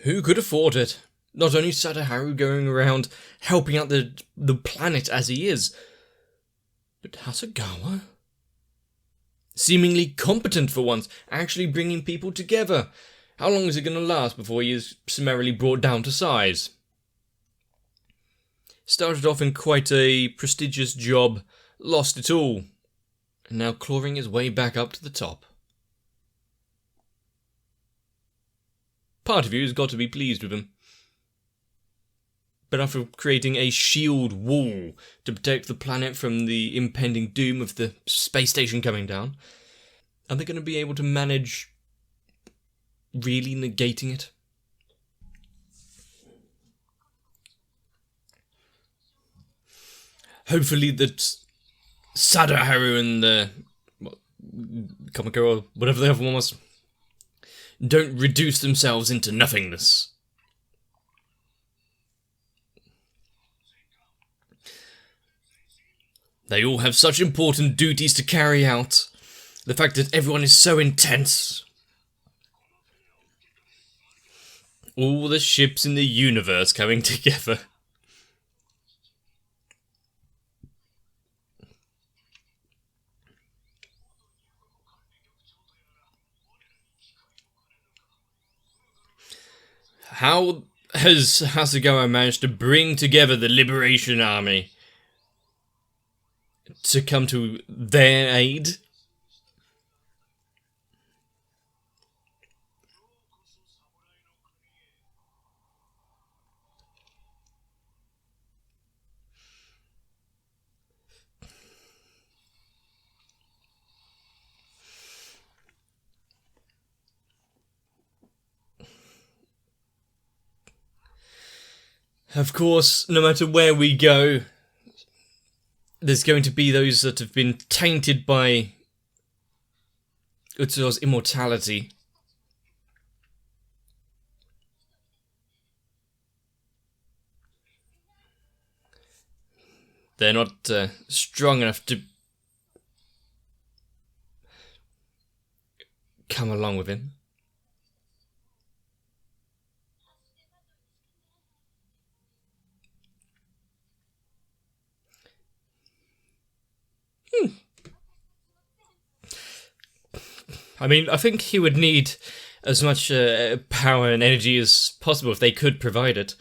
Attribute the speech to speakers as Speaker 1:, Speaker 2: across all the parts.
Speaker 1: Who could afford it? Not only Sadaharu going around helping out the planet as he is, but Hasegawa? Seemingly competent for once, actually bringing people together. How long is it going to last before he is summarily brought down to size? Started off in quite a prestigious job, lost it all, and now clawing his way back up to the top. Part of you has got to be pleased with him. But after creating a shield wall to protect the planet from the impending doom of the space station coming down, are they going to be able to manage really negating it? Hopefully that Sadaharu and the Kamiko or whatever the other one was don't reduce themselves into nothingness. They all have such important duties to carry out. The fact that everyone is so intense. All the ships in the universe coming together. How has Hasegawa managed to bring together the Liberation Army to come to their aid? Of course, no matter where we go, there's going to be those that have been tainted by Utsuo's immortality. They're not strong enough to come along with him. I mean, I think he would need as much power and energy as possible if they could provide it.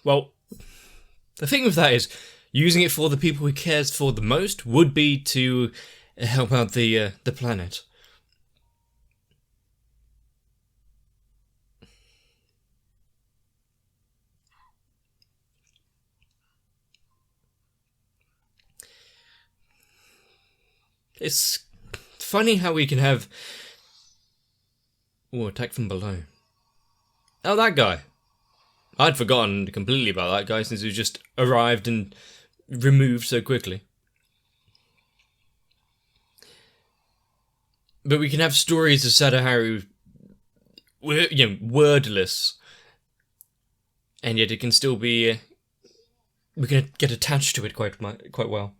Speaker 1: Well, the thing with that is, using it for the people he cares for the most would be to help out the planet. It's funny how we can have... Ooh, attack from below. Oh, that guy. I'd forgotten completely about that guy since he just arrived and removed so quickly. But we can have stories of Sadaharu, wordless, and yet it can still be... we can get attached to it quite well.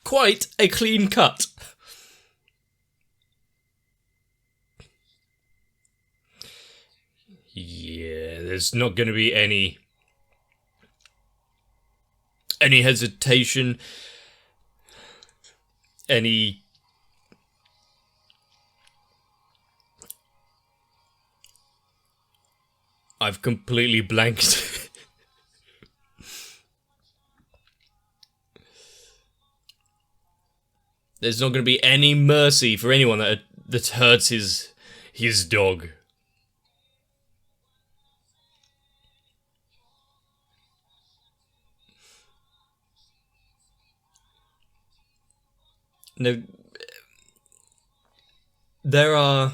Speaker 1: Quite a clean cut. Yeah, there's not going to be any hesitation, any I've completely blanked. There's not going to be any mercy for anyone that hurts his dog. No, there are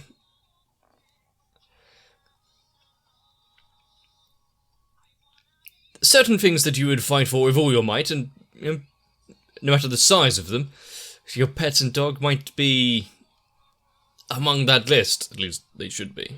Speaker 1: certain things that you would fight for with all your might, and no matter the size of them, your pets and dog might be among that list. At least they should be.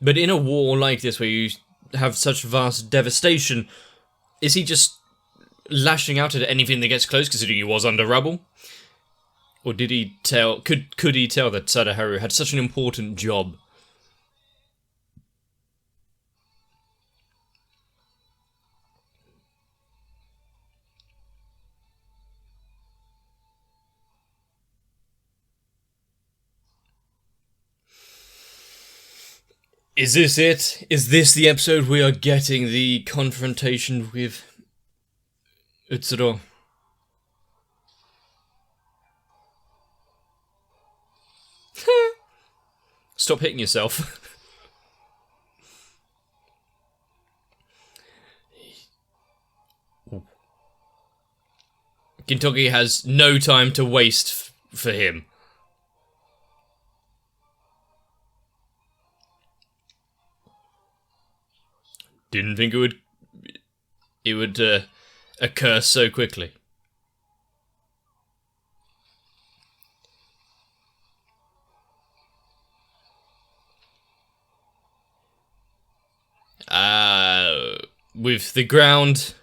Speaker 1: But in a war like this, where you have such vast devastation, is he just lashing out at anything that gets close, considering he was under rubble? Or did he tell? Could he tell that Sadaharu had such an important job? Is this it? Is this the episode we are getting the confrontation with Utsuro? Stop hitting yourself. Gintoki has no time to waste for him. Didn't think it would occur so quickly. With the ground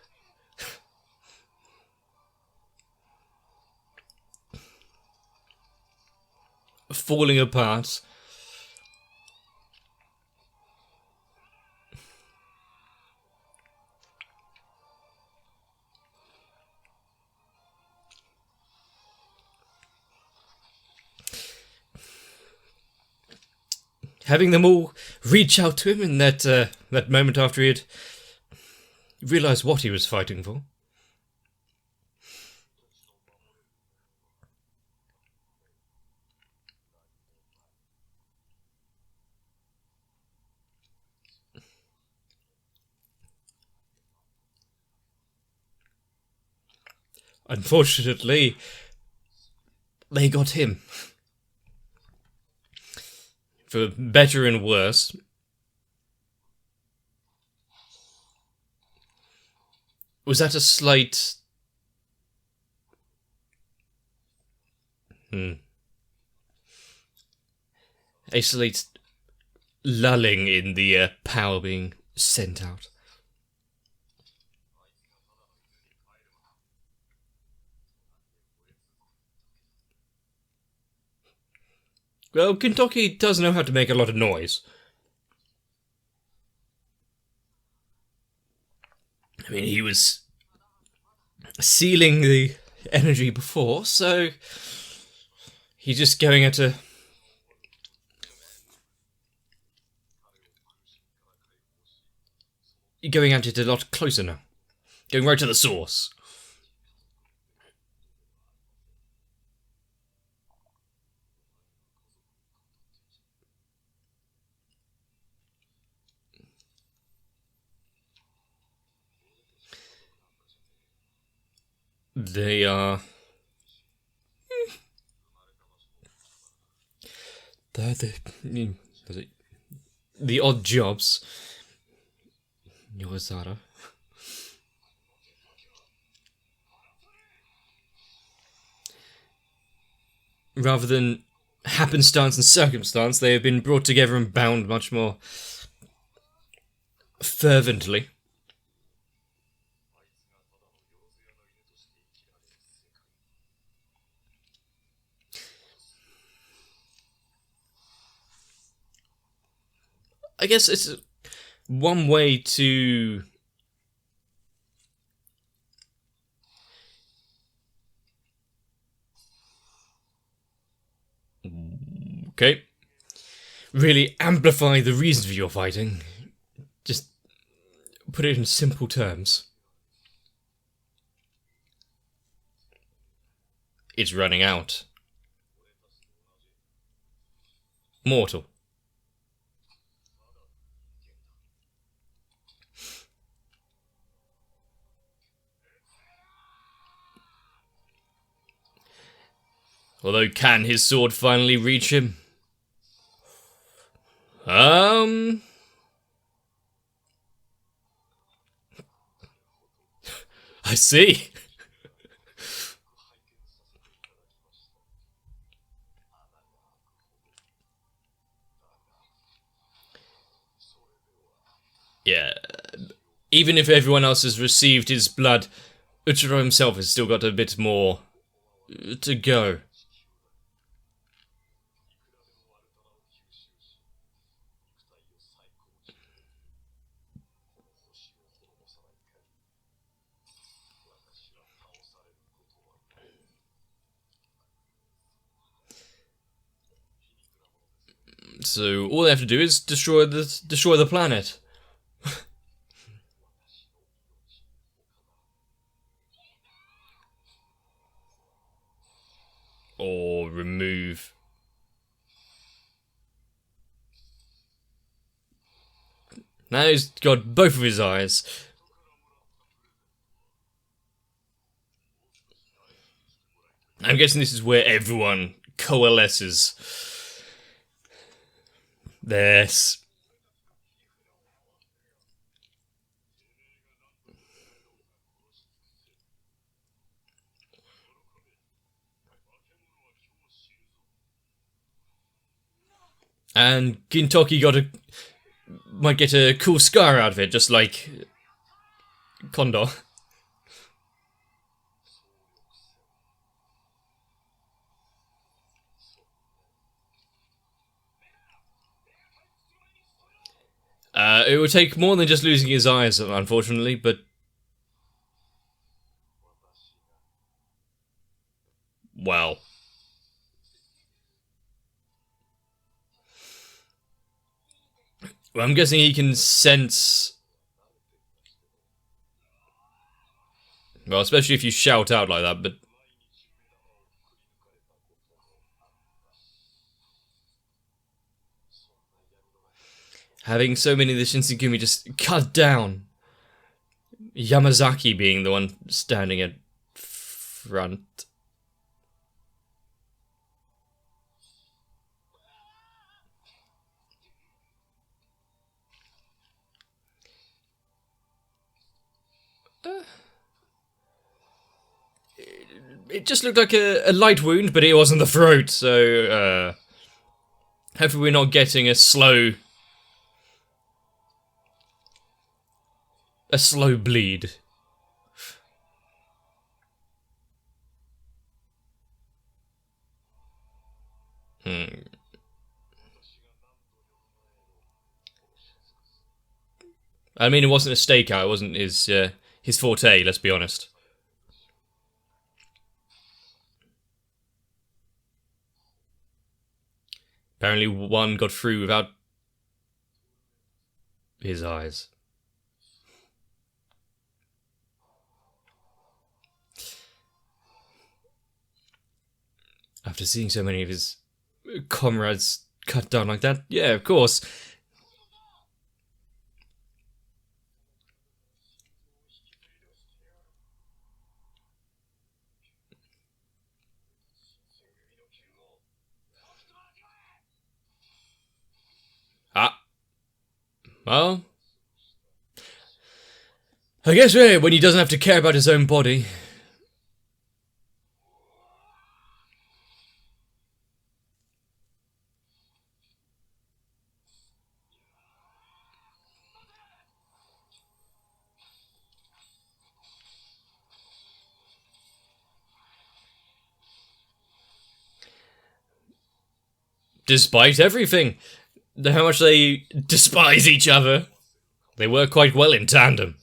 Speaker 1: falling apart. Having them all reach out to him in that moment after he had realised what he was fighting for. Unfortunately, they got him. For better and worse. Was that a slight... A slight lulling in the power being sent out? Well, Kentucky does know how to make a lot of noise. I mean, he was sealing the energy before, so he's just going at a... going at it a lot closer now. Going right to the source. They are... They're the odd jobs. Yozara. Rather than happenstance and circumstance, they have been brought together and bound much more fervently. I guess it's one way to... Okay. Really amplify the reason for your fighting. Just put it in simple terms. It's running out. Mortal. Although, can his sword finally reach him? I see. Yeah. Even if everyone else has received his blood, Uchiro himself has still got a bit more to go. So all they have to do is destroy the planet. Or remove. Now he's got both of his eyes. I'm guessing this is where everyone coalesces. This. And Gintoki might get a cool scar out of it, just like Kondo. It would take more than just losing his eyes, unfortunately, but... Well... Well, I'm guessing he can sense... Well, especially if you shout out like that, but... Having so many of the Shinsengumi just cut down. Yamazaki being the one standing at front. It just looked like a light wound, but it wasn't the throat, so, hopefully we're not getting a slow bleed. I mean, it wasn't a stakeout, it wasn't his forte, let's be honest. Apparently one got through without his eyes. After seeing so many of his comrades cut down like that, yeah, of course. Well, I guess really when he doesn't have to care about his own body. Despite everything, how much they despise each other, they work quite well in tandem.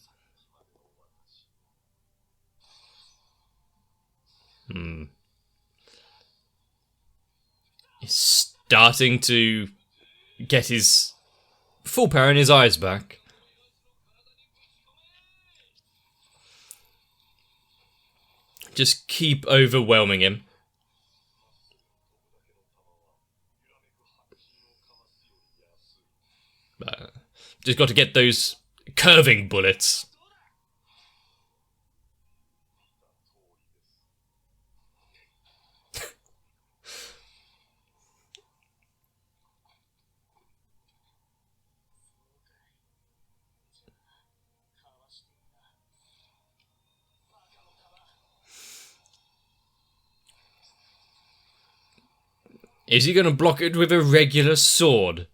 Speaker 1: He's starting to get his full power in his eyes back. Just keep overwhelming him. Just got to get those curving bullets. Is he going to block it with a regular sword?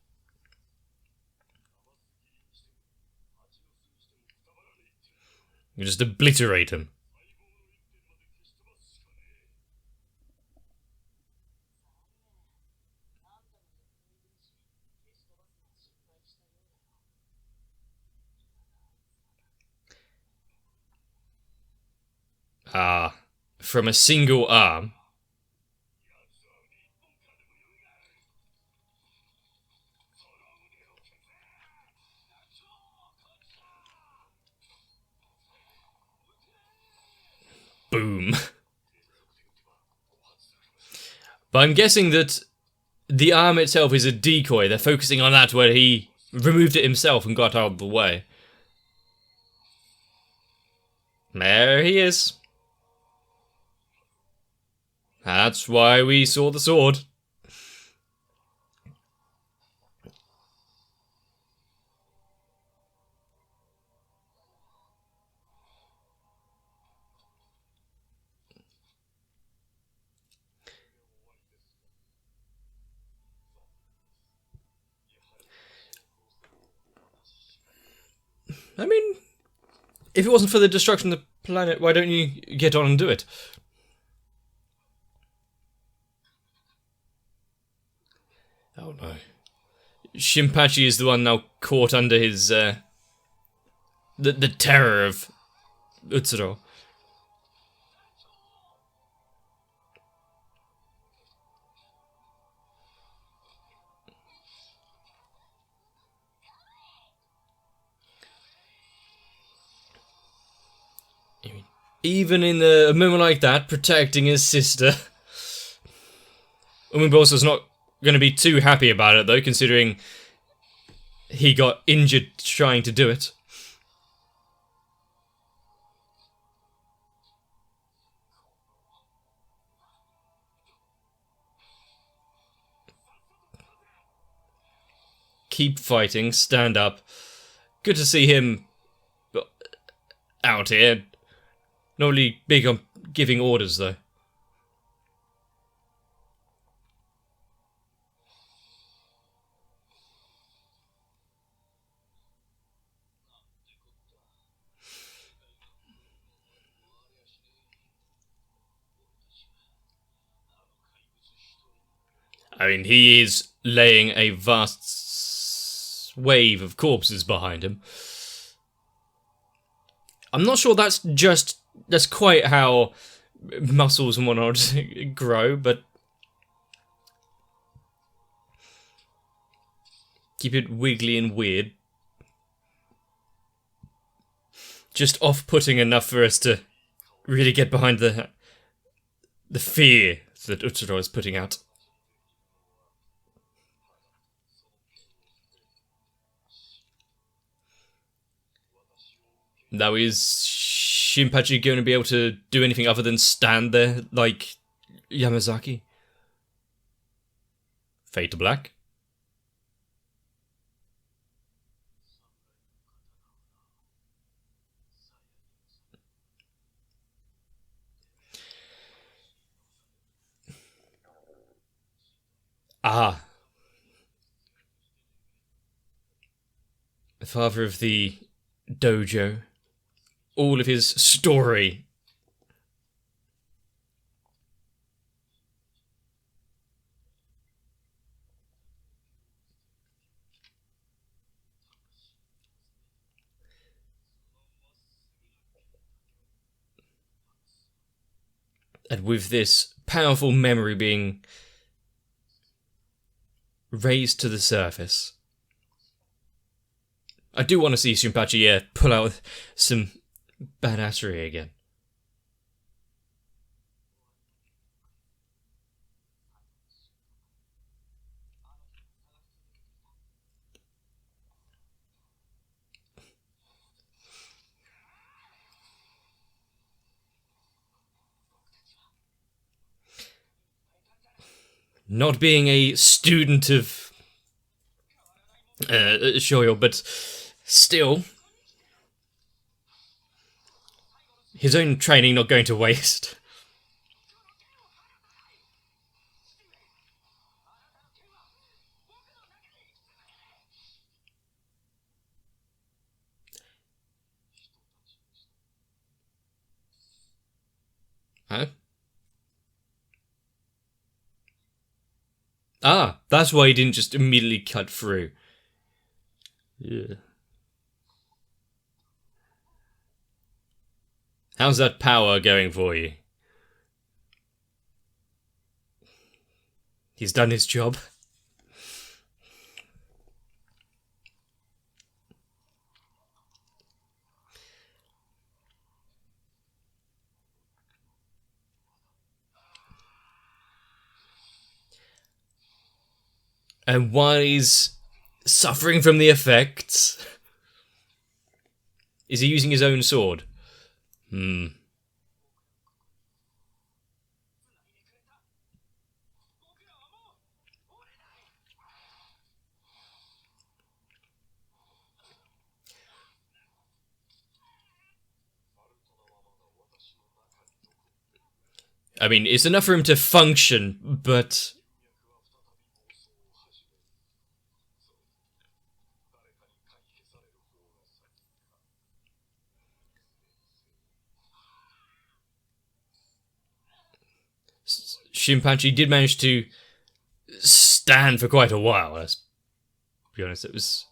Speaker 1: You just obliterate him. Ah, from a single arm. Boom. But I'm guessing that the arm itself is a decoy. They're focusing on that where he removed it himself and got out of the way. There he is. That's why we saw the sword. I mean, if it wasn't for the destruction of the planet, why don't you get on and do it? Oh no. Shinpachi is the one now caught under his, the terror of Utsuro. Even in a moment like that, protecting his sister. Umebosa's not going to be too happy about it, though, considering he got injured trying to do it. Keep fighting, stand up. Good to see him out here. Not really big on giving orders, though. I mean, he is laying a vast wave of corpses behind him. I'm not sure that's quite how muscles and whatnot grow, but keep it wiggly and weird. Just off-putting enough for us to really get behind the fear that Utsuro is putting out. Now, is Shinpachi going to be able to do anything other than stand there like Yamazaki? Fade to black? Ah. The father of the dojo. All of his story. And with this powerful memory being raised to the surface, I do want to see Shinpachi pull out some badassery again. Not being a student of Shoyo, but still, his own training not going to waste. Ah, that's why he didn't just immediately cut through. Yeah. How's that power going for you? He's done his job. And while he's suffering from the effects, is he using his own sword? I mean, it's enough for him to function, but... Shinpachi did manage to stand for quite a while, let's be honest. It was...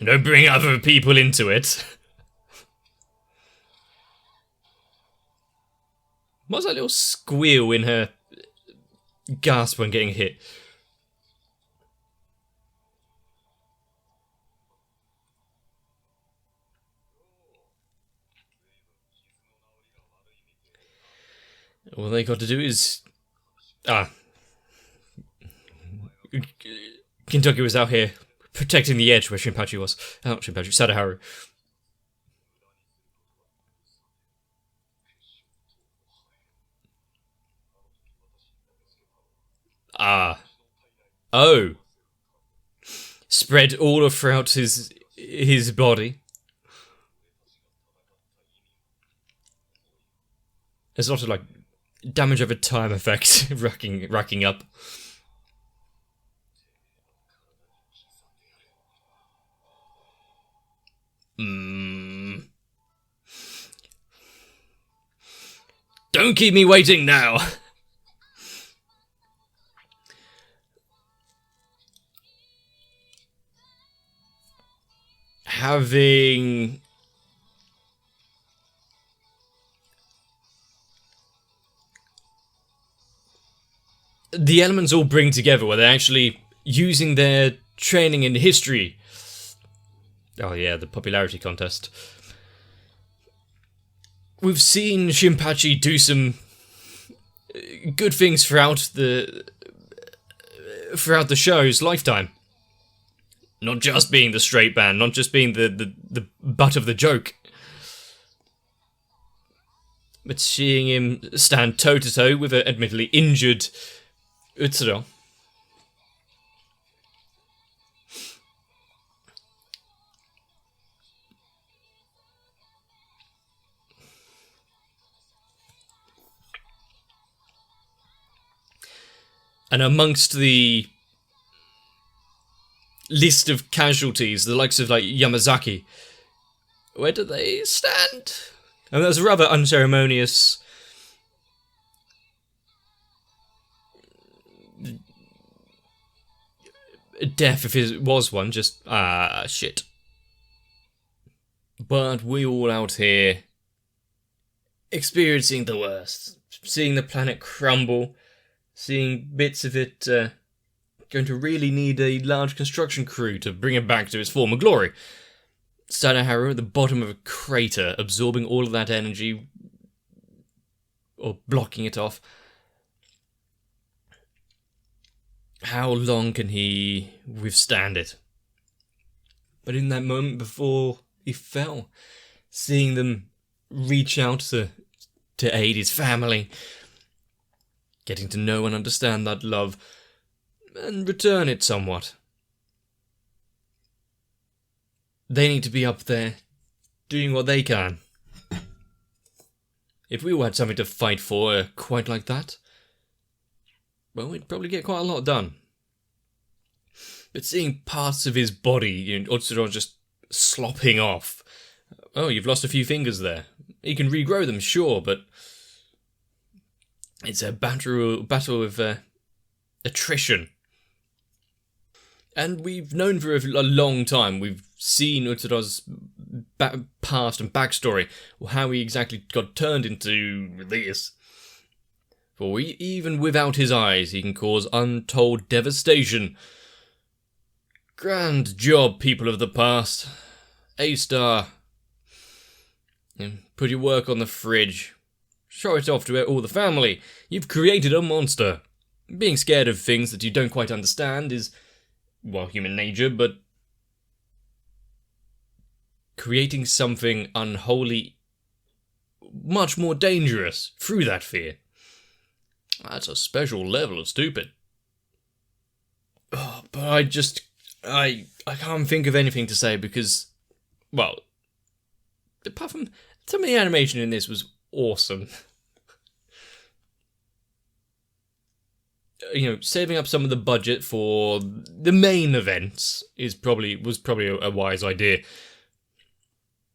Speaker 1: Don't bring other people into it. What's that little squeal in her gasp when getting hit? All they got to do is... Kentucky was out here protecting the edge where Shinpachi was. Not Shinpachi, Sadaharu. Oh. Spread all throughout his body. There's a lot of, like, damage over time effect racking up. Don't keep me waiting now. Having... the elements all bring together where they're actually using their training in history. Oh yeah, the popularity contest. We've seen Shinpachi do some good things throughout the show's lifetime. Not just being the straight man, not just being the butt of the joke. But seeing him stand toe-to-toe with an admittedly injured Utsuro. And amongst the list of casualties, the likes of like Yamazaki, where do they stand? And that was a rather unceremonious death, if it was one, just shit. But we all out here experiencing the worst, seeing the planet crumble, seeing bits of it going to really need a large construction crew to bring it back to its former glory. Sadaharu at the bottom of a crater, absorbing all of that energy, or blocking it off. How long can he withstand it? But in that moment before he fell, seeing them reach out to aid his family, getting to know and understand that love, and return it somewhat. They need to be up there, doing what they can. If we all had something to fight for quite like that, well, we'd probably get quite a lot done. But seeing parts of his body, Otsuro just slopping off. Oh, you've lost a few fingers there. You can regrow them, sure, but It's a battle of attrition. And we've known for a long time, we've seen Utsuda's past and backstory, or how he exactly got turned into this. For even without his eyes, he can cause untold devastation. Grand job, people of the past. A-star. Put your work on the fridge. Show it off to all the family. You've created a monster. Being scared of things that you don't quite understand is, well, human nature, but creating something unholy, much more dangerous through that fear. That's a special level of stupid. Oh, but I can't think of anything to say because, well, apart from some of the animation in this was awesome. Saving up some of the budget for the main events was probably a wise idea.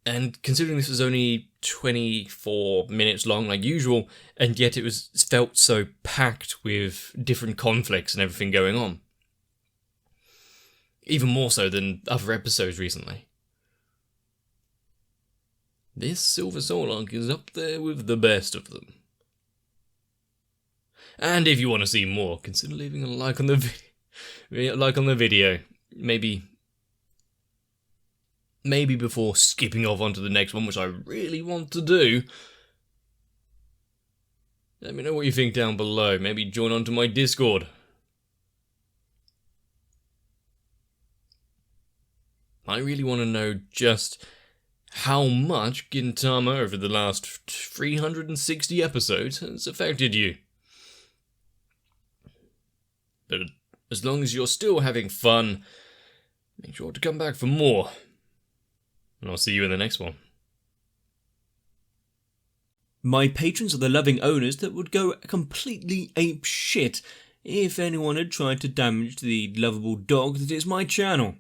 Speaker 1: And considering this was only 24 minutes long, like usual, and yet it felt so packed with different conflicts and everything going on. Even more so than other episodes recently. This Silver Soul arc is up there with the best of them. And if you want to see more, consider leaving a like on the video. Maybe before skipping off onto the next one, which I really want to do. Let me know what you think down below. Maybe join onto my Discord. I really want to know just how much Gintama over the last 360 episodes has affected you. But as long as you're still having fun, make sure to come back for more. And I'll see you in the next one. My patrons are the loving owners that would go completely ape shit if anyone had tried to damage the lovable dog that is my channel.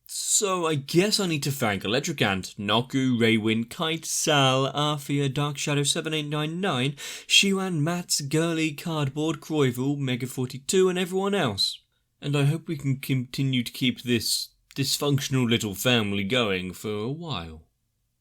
Speaker 1: So I guess I need to thank Electric Ant, Noku, Raywin, Kite, Sal, Arthea, Dark Shadow 7899, Shiwan, Mats, Girly, Cardboard, Croyville, Mega42 and everyone else. And I hope we can continue to keep this dysfunctional little family going for a while.